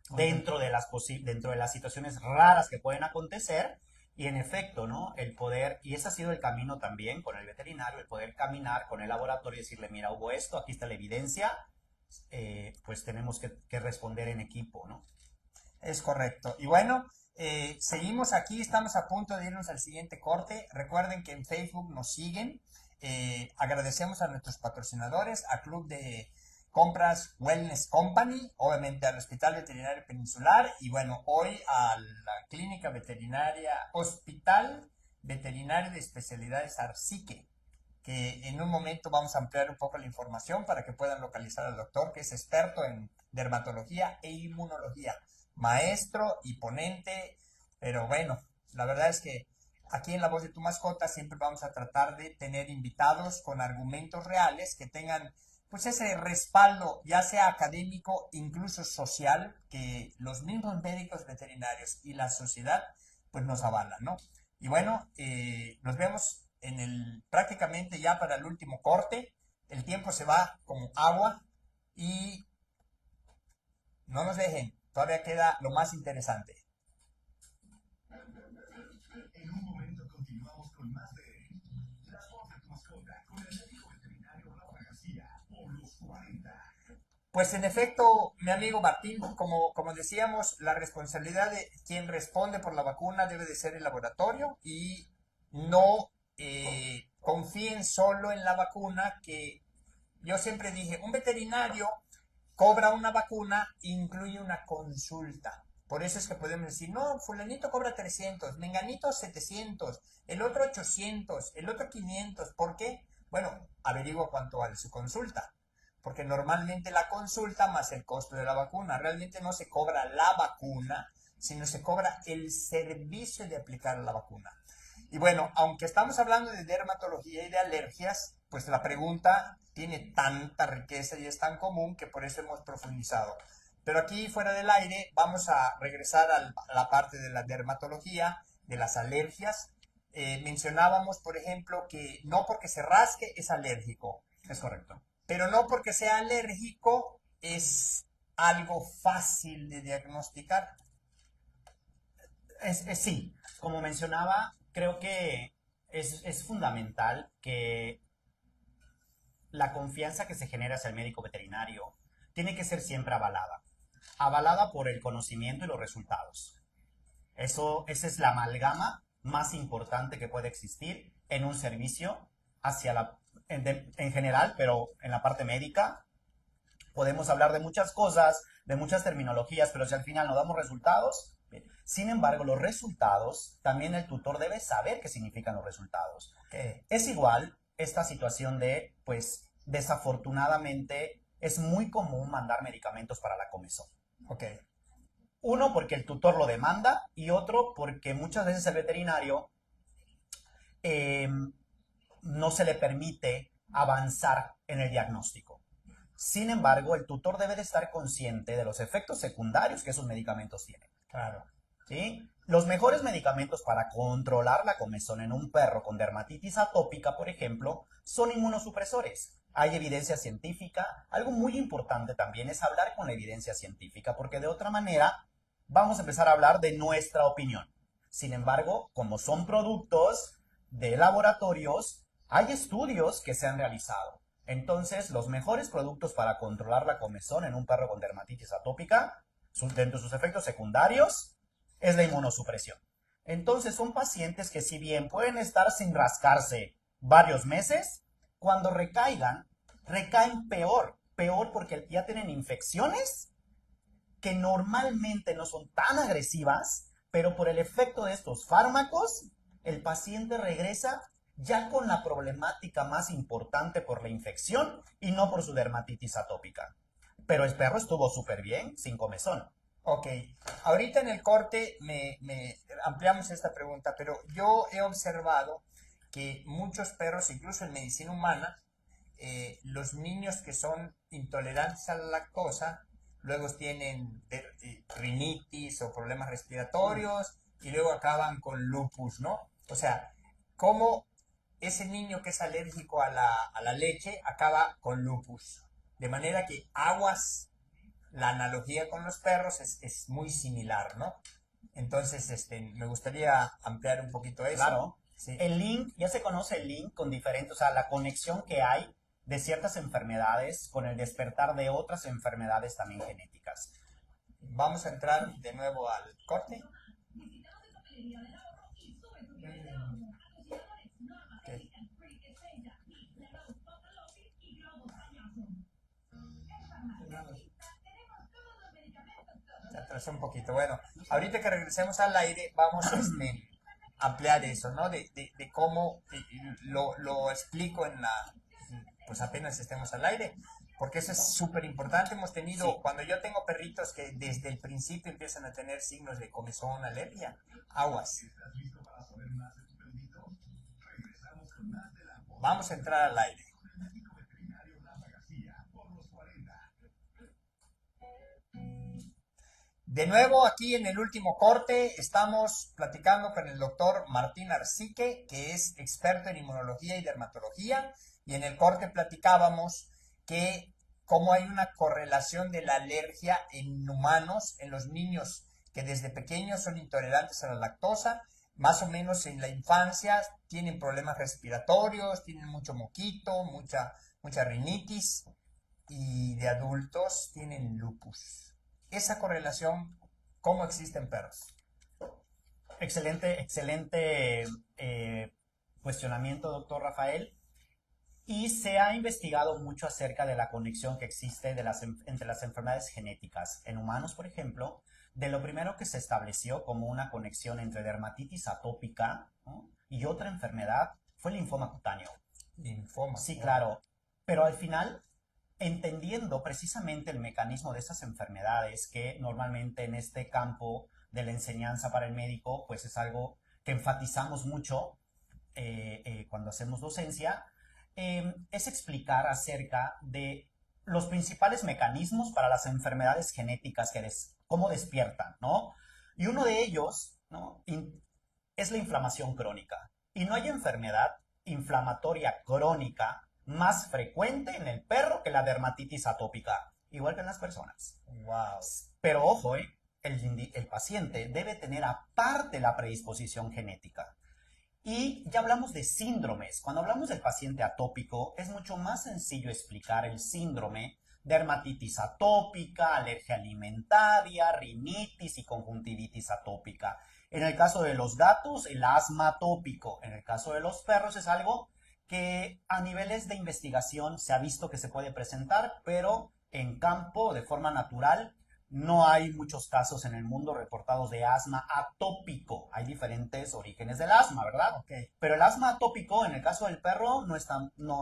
dentro de las situaciones raras que pueden acontecer y en efecto, ¿no? El poder, y ese ha sido el camino también con el veterinario, el poder caminar con el laboratorio y decirle, mira, hubo esto, aquí está la evidencia, pues tenemos que responder en equipo, ¿no?
Es correcto. Y bueno, seguimos aquí, estamos a punto de irnos al siguiente corte. Recuerden que en Facebook nos siguen. Agradecemos a nuestros patrocinadores, a Club de Compras Wellness Company, obviamente al Hospital Veterinario Peninsular y bueno, hoy a la Clínica Veterinaria, Hospital Veterinario de Especialidades Arcique, que en un momento vamos a ampliar un poco la información para que puedan localizar al doctor, que es experto en dermatología e inmunología, maestro y ponente, pero bueno, la verdad es que aquí en La Voz de tu Mascota siempre vamos a tratar de tener invitados con argumentos reales que tengan pues ese respaldo, ya sea académico, incluso social, que los mismos médicos veterinarios y la sociedad pues nos avalan, ¿no? Y bueno, nos vemos prácticamente ya para el último corte. El tiempo se va como agua y no nos dejen, todavía queda lo más interesante.
En un momento continuamos con más de La Voz de tu Mascota con el médico veterinario Rafa García por los 40.
Pues en efecto, mi amigo Martín, como decíamos, la responsabilidad de quien responde por la vacuna debe de ser el laboratorio y no confíen solo en la vacuna, que yo siempre dije, un veterinario cobra una vacuna, incluye una consulta. Por eso es que podemos decir, no, fulanito cobra 300, menganito 700, el otro 800, el otro 500. ¿Por qué? Bueno, averigua cuánto vale su consulta. Porque normalmente la consulta más el costo de la vacuna. Realmente no se cobra la vacuna, sino se cobra el servicio de aplicar la vacuna. Y bueno, aunque estamos hablando de dermatología y de alergias, pues la pregunta tiene tanta riqueza y es tan común que por eso hemos profundizado. Pero aquí fuera del aire vamos a regresar a la parte de la dermatología, de las alergias. Mencionábamos, por ejemplo, que no porque se rasque es alérgico.
Es correcto.
Pero no porque sea alérgico es algo fácil de diagnosticar.
Sí, como mencionaba, creo que es fundamental que la confianza que se genera hacia el médico veterinario tiene que ser siempre avalada por el conocimiento y los resultados. Esa es la amalgama más importante que puede existir en un servicio en general, pero en la parte médica podemos hablar de muchas cosas, de muchas terminologías, pero si al final no damos resultados, bien. Sin embargo, los resultados, también el tutor debe saber qué significan los resultados. Es igual esta situación de, pues, desafortunadamente, es muy común mandar medicamentos para la comezón.
Ok.
Uno, porque el tutor lo demanda, y otro, porque muchas veces el veterinario no se le permite avanzar en el diagnóstico. Sin embargo, el tutor debe de estar consciente de los efectos secundarios que esos medicamentos tienen.
Claro.
¿Sí? Los mejores medicamentos para controlar la comezón en un perro con dermatitis atópica, por ejemplo, son inmunosupresores. Hay evidencia científica. Algo muy importante también es hablar con la evidencia científica, porque de otra manera vamos a empezar a hablar de nuestra opinión. Sin embargo, como son productos de laboratorios, hay estudios que se han realizado. Entonces, los mejores productos para controlar la comezón en un perro con dermatitis atópica, dentro de sus efectos secundarios, es la inmunosupresión. Entonces, son pacientes que si bien pueden estar sin rascarse varios meses, cuando recaen peor porque ya tienen infecciones que normalmente no son tan agresivas, pero por el efecto de estos fármacos, el paciente regresa ya con la problemática más importante por la infección y no por su dermatitis atópica. Pero el perro estuvo súper bien, sin comezón.
Ok, ahorita en el corte me ampliamos esta pregunta, pero yo he observado que muchos perros, incluso en medicina humana, los niños que son intolerantes a la lactosa, luego tienen rinitis o problemas respiratorios y luego acaban con lupus, ¿no? O sea, ¿cómo ese niño que es alérgico a la leche acaba con lupus? De manera que aguas, la analogía con los perros es muy similar, ¿no? Entonces, me gustaría ampliar un poquito eso.
Claro.
Sí.
El link, ya se conoce el link con diferentes, o sea, la conexión que hay de ciertas enfermedades con el despertar de otras enfermedades también genéticas.
Vamos a entrar de nuevo al corte. Okay. Se atrasó un poquito. Bueno, ahorita que regresemos al aire, vamos a ampliar eso, ¿no? De cómo lo explico pues apenas estemos al aire, porque eso es súper importante. Hemos tenido,
Sí.
Cuando yo tengo perritos que desde el principio empiezan a tener signos de comezón, alergia, aguas.
¿Estás listo para saber más de tu perrito? Regresamos con más de La Voz
Vamos a entrar al aire.
con el médico veterinario Rafa García por los 40.
De nuevo, aquí en el último corte, estamos platicando con el doctor Martín Arsique, que es experto en inmunología y dermatología, y en el corte platicábamos que cómo hay una correlación de la alergia en humanos, en los niños que desde pequeños son intolerantes a la lactosa, más o menos en la infancia tienen problemas respiratorios, tienen mucho moquito, mucha rinitis. y de adultos tienen lupus. Esa correlación, ¿cómo existe en perros?
Excelente cuestionamiento, doctor Rafael. Y se ha investigado mucho acerca de la conexión que existe entre las enfermedades genéticas. En humanos, por ejemplo, de lo primero que se estableció como una conexión entre dermatitis atópica, ¿no?, y otra enfermedad fue el linfoma cutáneo.
Linfoma.
Sí, claro. Pero al final, entendiendo precisamente el mecanismo de esas enfermedades, que normalmente en este campo de la enseñanza para el médico, pues es algo que enfatizamos mucho cuando hacemos docencia, es explicar acerca de los principales mecanismos para las enfermedades genéticas, cómo despiertan, ¿no? Y uno de ellos, ¿no?, es la inflamación crónica. Y no hay enfermedad inflamatoria crónica más frecuente en el perro que la dermatitis atópica, igual que en las personas.
Wow.
Pero ojo, el paciente debe tener aparte la predisposición genética. Y ya hablamos de síndromes. Cuando hablamos del paciente atópico, es mucho más sencillo explicar el síndrome: dermatitis atópica, alergia alimentaria, rinitis y conjuntivitis atópica. En el caso de los gatos, el asma atópico. En el caso de los perros es algo que a niveles de investigación se ha visto que se puede presentar, pero en campo, de forma natural, no hay muchos casos en el mundo reportados de asma atópico. Hay diferentes orígenes del asma, ¿verdad?
Okay.
Pero el asma atópico, en el caso del perro, no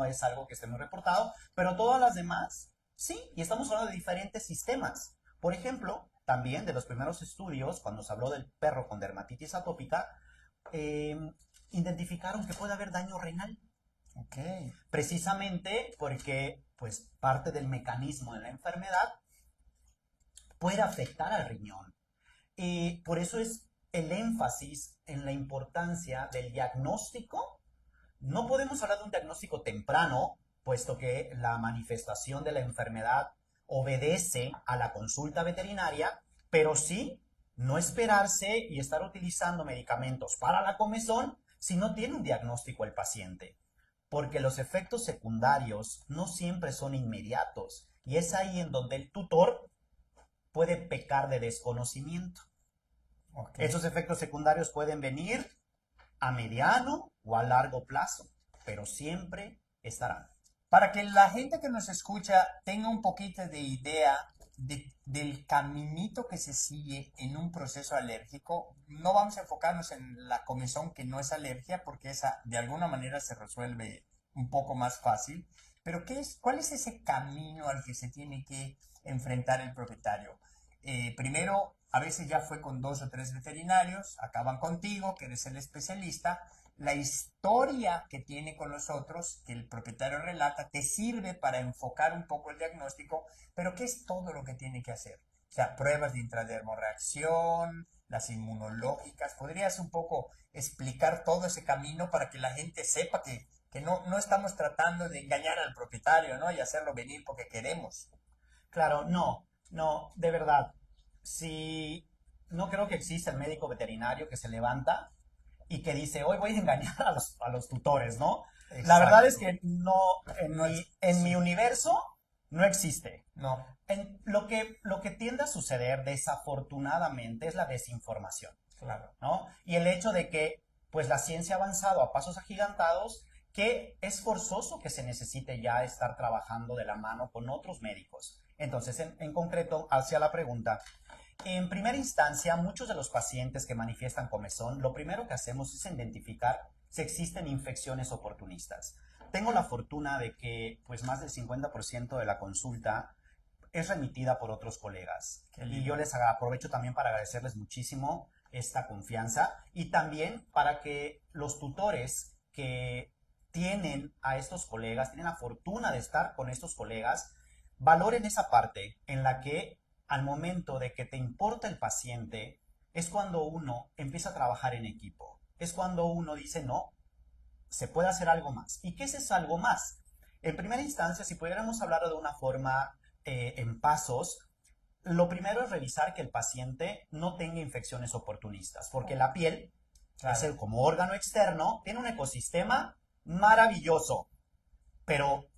es algo que esté muy reportado, pero todas las demás, sí, y estamos hablando de diferentes sistemas. Por ejemplo, también de los primeros estudios, cuando se habló del perro con dermatitis atópica, identificaron que puede haber daño renal.
Okay.
Precisamente porque, pues, parte del mecanismo de la enfermedad puede afectar al riñón. Y por eso es el énfasis en la importancia del diagnóstico. No podemos hablar de un diagnóstico temprano, puesto que la manifestación de la enfermedad obedece a la consulta veterinaria, pero sí no esperarse y estar utilizando medicamentos para la comezón si no tiene un diagnóstico el paciente, porque los efectos secundarios no siempre son inmediatos, y es ahí en donde el tutor puede pecar de desconocimiento.
Okay.
Esos efectos secundarios pueden venir a mediano o a largo plazo, pero siempre estarán.
Para que la gente que nos escucha tenga un poquito de idea del caminito que se sigue en un proceso alérgico, no vamos a enfocarnos en la comezón, que no es alergia, porque esa de alguna manera se resuelve un poco más fácil. Pero ¿cuál es ese camino al que se tiene que enfrentar el propietario? Primero, a veces ya fue con 2 o 3 veterinarios, acaban contigo, que eres el especialista. La historia que tiene con los otros, que el propietario relata, te sirve para enfocar un poco el diagnóstico, pero ¿qué es todo lo que tiene que hacer? O sea, pruebas de intradermorreacción, las inmunológicas. ¿Podrías un poco explicar todo ese camino para que la gente sepa que no estamos tratando de engañar al propietario, ¿no?, y hacerlo venir porque queremos?
Claro, no, de verdad. Si no creo que exista el médico veterinario que se levanta y que dice, hoy voy a engañar a los tutores, ¿no?
Exacto.
La verdad es que no, en
sí.
mi universo no existe.
No.
Lo que tiende a suceder, desafortunadamente, es la desinformación,
Claro.
¿no? Y el hecho de que, pues, la ciencia ha avanzado a pasos agigantados, que es forzoso que se necesite ya estar trabajando de la mano con otros médicos. Entonces, en concreto, hacia la pregunta, en primera instancia, muchos de los pacientes que manifiestan comezón, lo primero que hacemos es identificar si existen infecciones oportunistas. Tengo la fortuna de que, pues, más del 50% de la consulta es remitida por otros colegas. Y yo les aprovecho también para agradecerles muchísimo esta confianza, y también para que los tutores que tienen a estos colegas, tienen la fortuna de estar con estos colegas, valoren esa parte en la que, al momento de que te importa el paciente, es cuando uno empieza a trabajar en equipo. Es cuando uno dice, no, se puede hacer algo más. ¿Y qué es ese algo más? En primera instancia, si pudiéramos hablar de una forma en pasos, lo primero es revisar que el paciente no tenga infecciones oportunistas, porque la piel, claro, como órgano externo, tiene un ecosistema maravilloso, pero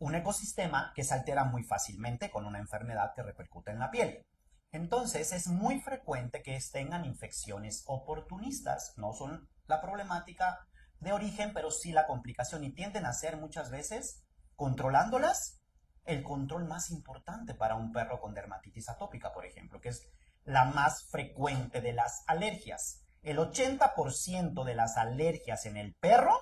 un ecosistema que se altera muy fácilmente con una enfermedad que repercute en la piel. Entonces es muy frecuente que tengan infecciones oportunistas, no son la problemática de origen, pero sí la complicación y tienden a ser muchas veces, controlándolas, el control más importante para un perro con dermatitis atópica, por ejemplo, que es la más frecuente de las alergias. El 80% de las alergias en el perro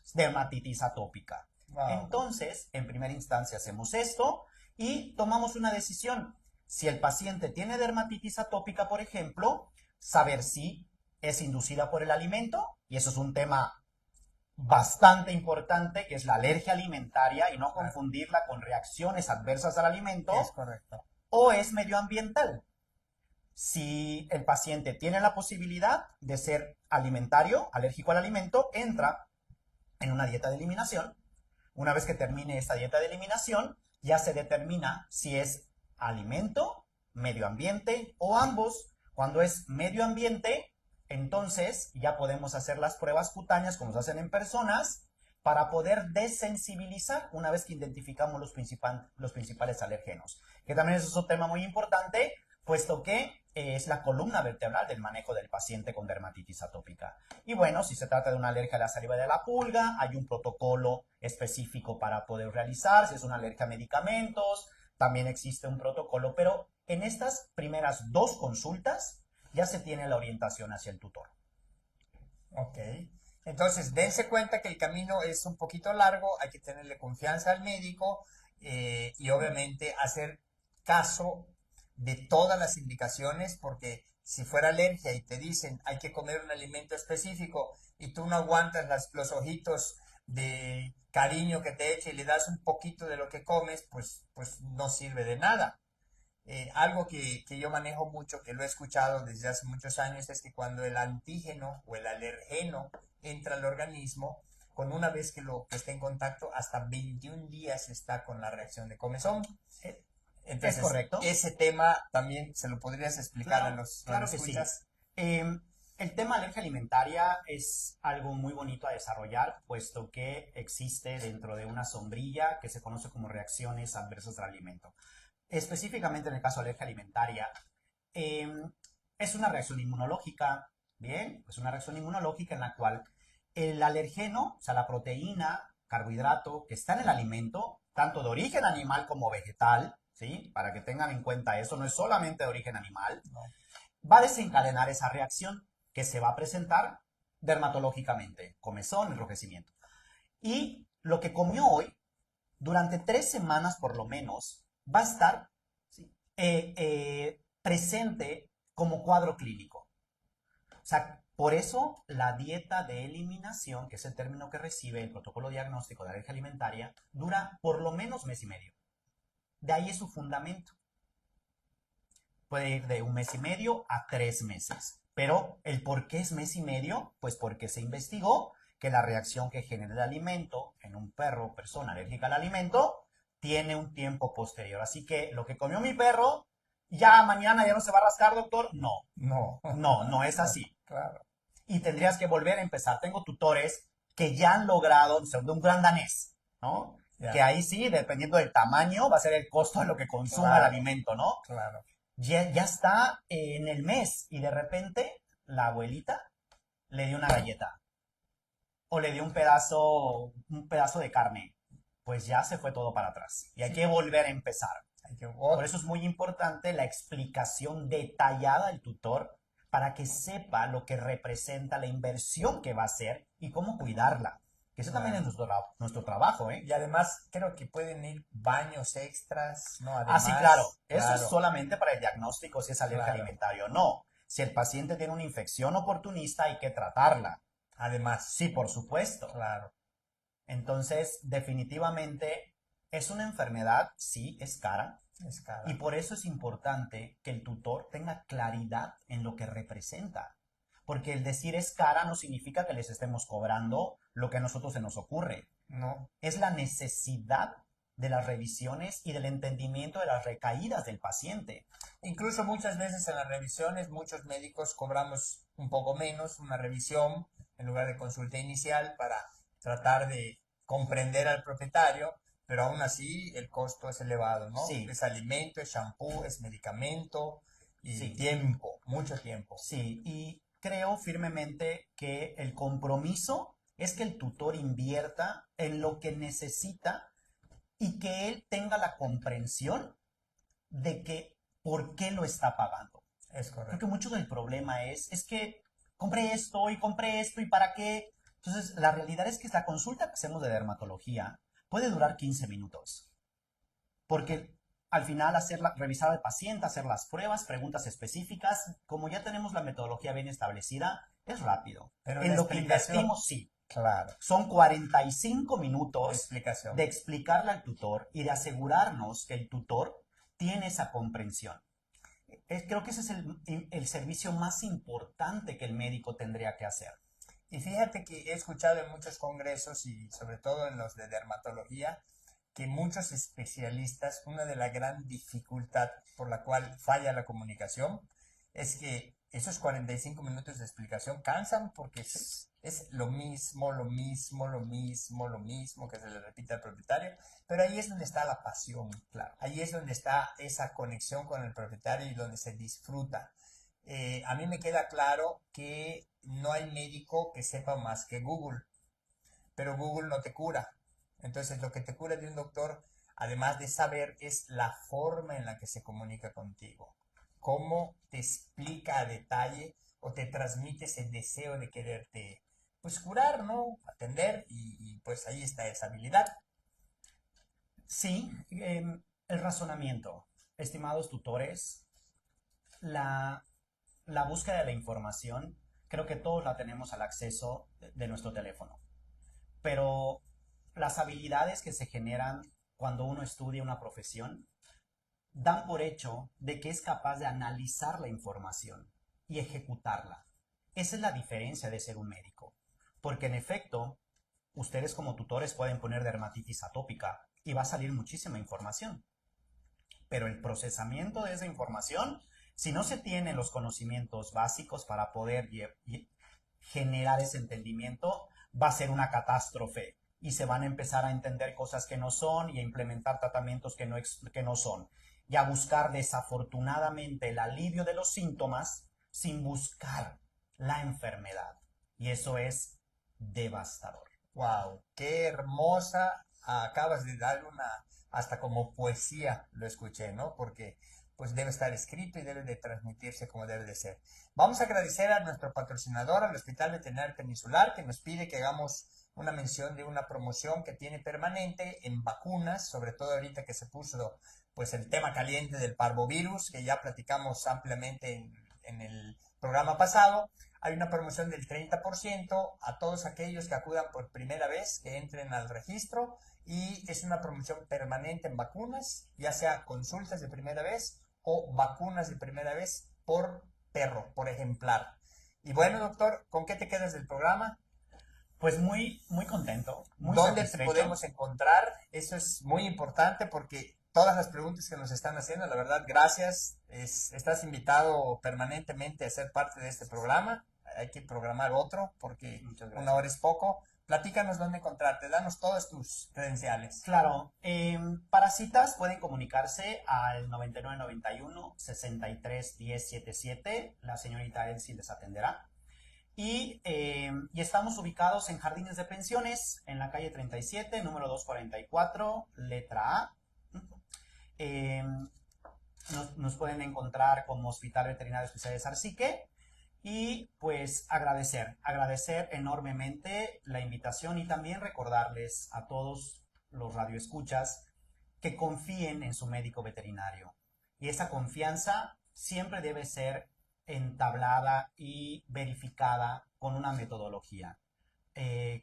es dermatitis atópica.
Wow.
Entonces, en primera instancia hacemos esto y tomamos una decisión. Si el paciente tiene dermatitis atópica, por ejemplo, saber si es inducida por el alimento, y eso es un tema bastante importante, que es la alergia alimentaria, y no confundirla con reacciones adversas al alimento,
Es correcto.
o es medioambiental. Si el paciente tiene la posibilidad de ser alimentario, alérgico al alimento, entra en una dieta de eliminación. Una vez que termine esta dieta de eliminación, ya se determina si es alimento, medio ambiente o ambos. Cuando es medio ambiente, entonces ya podemos hacer las pruebas cutáneas como se hacen en personas para poder desensibilizar una vez que identificamos los principales alérgenos. Que también es otro tema muy importante, puesto que es la columna vertebral del manejo del paciente con dermatitis atópica. Y bueno, si se trata de una alergia a la saliva de la pulga, hay un protocolo específico para poder realizar. Si es una alergia a medicamentos, también existe un protocolo, pero en estas primeras 2 consultas ya se tiene la orientación hacia el tutor.
Ok. Entonces, dense cuenta que el camino es un poquito largo, hay que tenerle confianza al médico y obviamente hacer caso de todas las indicaciones, porque si fuera alergia y te dicen hay que comer un alimento específico y tú no aguantas los ojitos de cariño que te echa y le das un poquito de lo que comes, pues no sirve de nada. Algo que yo manejo mucho, que lo he escuchado desde hace muchos años, es que cuando el antígeno o el alergeno entra al organismo, con una vez que está en contacto, hasta 21 días está con la reacción de comezón. Entonces,
¿Es correcto?
ese tema también se lo podrías explicar
Claro,
a los
claro que
escuchas.
sí. El tema alergia alimentaria es algo muy bonito a desarrollar, puesto que existe dentro de una sombrilla que se conoce como reacciones adversas al alimento. Específicamente en el caso de alergia alimentaria, es una reacción inmunológica, ¿bien? Es una reacción inmunológica en la cual el alergeno, o sea, la proteína, carbohidrato que está en el alimento, tanto de origen animal como vegetal, ¿sí? Para que tengan en cuenta eso, no es solamente de origen animal,
No.
va a desencadenar esa reacción que se va a presentar dermatológicamente, comezón, enrojecimiento. Y lo que comió hoy, durante 3 semanas por lo menos, va a estar, ¿sí? Presente como cuadro clínico. O sea, por eso la dieta de eliminación, que es el término que recibe el protocolo diagnóstico de alergia alimentaria, dura por lo menos mes y medio. De ahí es su fundamento. Puede ir de 1 mes y medio a 3 meses. Pero el por qué es mes y medio, pues porque se investigó que la reacción que genera el alimento en un perro o persona alérgica al alimento tiene un tiempo posterior. Así que lo que comió mi perro, ya mañana ya no se va a rascar, doctor. No,
No.
no es así.
Claro.
Y tendrías que volver a empezar. Tengo tutores que ya han logrado, de un gran danés, ¿no?
Ya.
Que ahí sí, dependiendo del tamaño, va a ser el costo de lo que consuma el
Claro.
alimento, ¿no?
Claro.
Ya está en el mes y de repente la abuelita le dio una galleta o le dio un pedazo de carne. Pues ya se fue todo para atrás y hay que volver a empezar. Por eso es muy importante la explicación detallada del tutor para que sepa lo que representa la inversión que va a hacer y cómo cuidarla. Que eso también es nuestro trabajo, ¿eh?
Y además creo que pueden ir baños extras, ¿no?
Ah,
Además,
sí, claro. Eso
claro,
es solamente para el diagnóstico si es alergia
Claro.
alimentaria o no. Si el paciente tiene una infección oportunista, hay que tratarla.
además,
Sí, por supuesto.
claro,
Entonces, definitivamente, es una enfermedad, sí, es cara.
es cara.
Y por eso es importante que el tutor tenga claridad en lo que representa. Porque el decir es cara no significa que les estemos cobrando lo que a nosotros se nos ocurre.
No,
Es la necesidad de las revisiones y del entendimiento de las recaídas del paciente.
incluso muchas veces en las revisiones, muchos médicos cobramos un poco menos una revisión en lugar de consulta inicial para tratar de comprender al propietario pero aún así el costo es elevado, ¿no?
Sí.
Es alimento, es shampoo, es medicamento y
Sí.
tiempo, mucho tiempo.
Sí, y creo firmemente que el compromiso es que el tutor invierta en lo que necesita y que él tenga la comprensión de que por qué lo está pagando.
Es
Creo que
correcto.
mucho del problema es que compré esto y para qué. Entonces, la realidad es que la consulta que hacemos de dermatología puede durar 15 minutos. Porque al final revisar al paciente, hacer las pruebas, preguntas específicas, como ya tenemos la metodología bien establecida, es rápido.
Pero
En
la
lo que
explicación,
invertimos, sí.
claro,
Son 45
la
minutos
explicación.
de explicarle al tutor y de asegurarnos que el tutor tiene esa comprensión. Creo que ese es el servicio más importante que el médico tendría que hacer.
Y fíjate que he escuchado en muchos congresos y sobre todo en los de dermatología que muchos especialistas, una de la gran dificultad por la cual falla la comunicación es que esos 45 minutos de explicación cansan porque es lo mismo, lo mismo, lo mismo, lo mismo que se le repite al propietario, pero ahí es donde está la pasión,
Claro.
ahí es donde está esa conexión con el propietario y donde se disfruta. A mí me queda claro que no hay médico que sepa más que Google, pero Google no te cura. Entonces, lo que te cura de un doctor, además de saber, es la forma en la que se comunica contigo. Cómo te explica a detalle o te transmite ese deseo de quererte, pues, curar, ¿no? Atender y pues ahí está esa habilidad.
Sí, el razonamiento. Estimados tutores, la, la búsqueda de la información, creo que todos la tenemos al acceso de nuestro teléfono. Pero las habilidades que se generan cuando uno estudia una profesión dan por hecho de que es capaz de analizar la información y ejecutarla. Esa es la diferencia de ser un médico. Porque en efecto, ustedes como tutores pueden poner dermatitis atópica y va a salir muchísima información. Pero el procesamiento de esa información, si no se tienen los conocimientos básicos para poder generar ese entendimiento, va a ser una catástrofe y se van a empezar a entender cosas que no son y a implementar tratamientos que no son. Y a buscar desafortunadamente el alivio de los síntomas sin buscar la enfermedad. Y eso es devastador.
Wow, qué hermosa. Acabas de dar una, hasta como poesía lo escuché, ¿no? Porque pues debe estar escrito y debe de transmitirse como debe de ser. Vamos a agradecer a nuestro patrocinador, al Hospital Veterinario Peninsular, que nos pide que hagamos una mención de una promoción que tiene permanente en vacunas, sobre todo ahorita que se puso pues el tema caliente del parvovirus, que ya platicamos ampliamente en el programa pasado. Hay una promoción del 30% a todos aquellos que acudan por primera vez, que entren al registro, y es una promoción permanente en vacunas, ya sea consultas de primera vez o vacunas de primera vez por perro, por ejemplar. Y bueno, doctor, ¿con qué te quedas del programa?
Pues muy, muy contento, muy
¿Dónde te
satisfecho.
podemos encontrar? Eso es muy importante porque todas las preguntas que nos están haciendo, la verdad, gracias. Estás invitado permanentemente a ser parte de este programa. Hay que programar otro porque
Muchas
una
gracias.
hora es poco. Platícanos dónde encontrarte, danos todas tus credenciales.
Claro, para citas pueden comunicarse al 9991 63 10 77. La señorita Elsie les atenderá. Y estamos ubicados en Jardines de Pensiones, en la calle 37, número 244, letra A. Eh, nos pueden encontrar como Hospital Veterinario Especiales Arcique. Y pues agradecer enormemente la invitación y también recordarles a todos los radioescuchas que confíen en su médico veterinario. Y esa confianza siempre debe ser entablada y verificada con una metodología.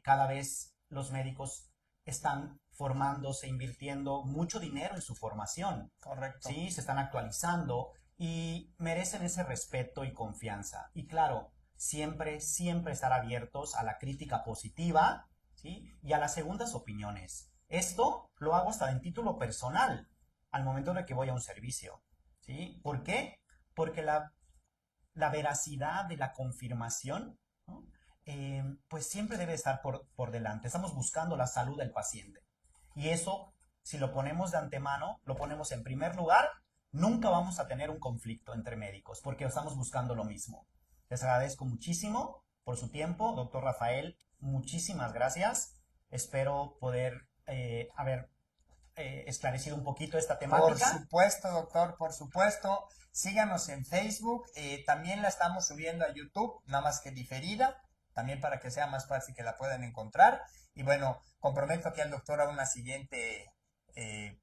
Cada vez los médicos están formándose, invirtiendo mucho dinero en su formación.
Correcto.
¿Sí? Se están actualizando y merecen ese respeto y confianza. Y claro, siempre, siempre estar abiertos a la crítica positiva, ¿sí? Y a las segundas opiniones. Esto lo hago hasta en título personal, al momento de que voy a un servicio, ¿sí? ¿Por qué? Porque la veracidad de la confirmación, ¿no? Pues siempre debe estar por delante. Estamos buscando la salud del paciente. Y eso si lo ponemos de antemano, lo ponemos en primer lugar, nunca vamos a tener un conflicto entre médicos porque estamos buscando lo mismo. Les agradezco muchísimo por su tiempo, doctor Rafael, muchísimas gracias. Espero poder haber esclarecido un poquito esta temática.
Por supuesto, doctor, por supuesto. Síganos en Facebook, también la estamos subiendo a YouTube, nada más que diferida, también para que sea más fácil que la puedan encontrar. Y bueno, comprometo aquí al doctor a una siguiente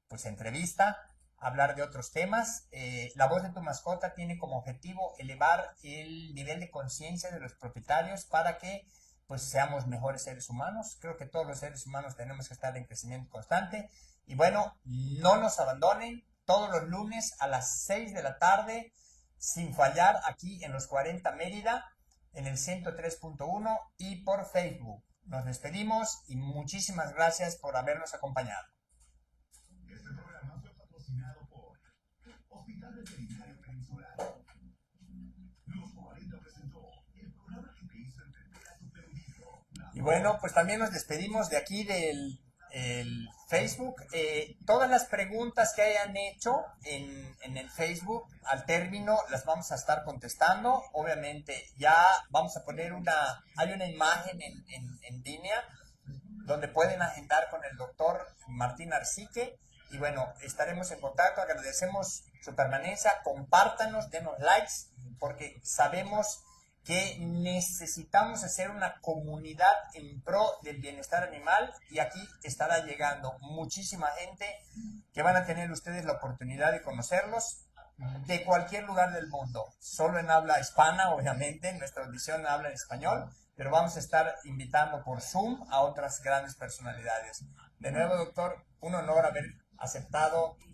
pues entrevista, hablar de otros temas. La voz de tu mascota tiene como objetivo elevar el nivel de conciencia de los propietarios para que pues seamos mejores seres humanos. Creo que todos los seres humanos tenemos que estar en crecimiento constante. Y bueno, no nos abandonen todos los lunes a las 6 de la tarde, sin fallar, aquí en los 40 Mérida, en el 103.1 y por Facebook. Nos despedimos y muchísimas gracias por habernos acompañado.
Este programa fue patrocinado por Hospital Veterinario Peninsular. Los 40 presentó el programa que te hizo entender a tu perdido.
Y bueno, pues también nos despedimos de aquí del Facebook. Todas las preguntas que hayan hecho en el Facebook, al término las vamos a estar contestando. Obviamente ya vamos a poner hay una imagen en línea donde pueden agendar con el doctor Martín Arcique. Y bueno, estaremos en contacto. Agradecemos su permanencia. Compártanos, denos likes, porque sabemos que necesitamos hacer una comunidad en pro del bienestar animal, y aquí estará llegando muchísima gente que van a tener ustedes la oportunidad de conocerlos de cualquier lugar del mundo, solo en habla hispana, obviamente, nuestra audición habla en español, pero vamos a estar invitando por Zoom a otras grandes personalidades. De nuevo, doctor, un honor que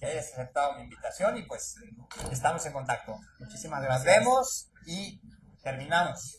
hayas aceptado mi invitación, y pues estamos en contacto.
Muchísimas
Nos
gracias.
vemos y terminamos.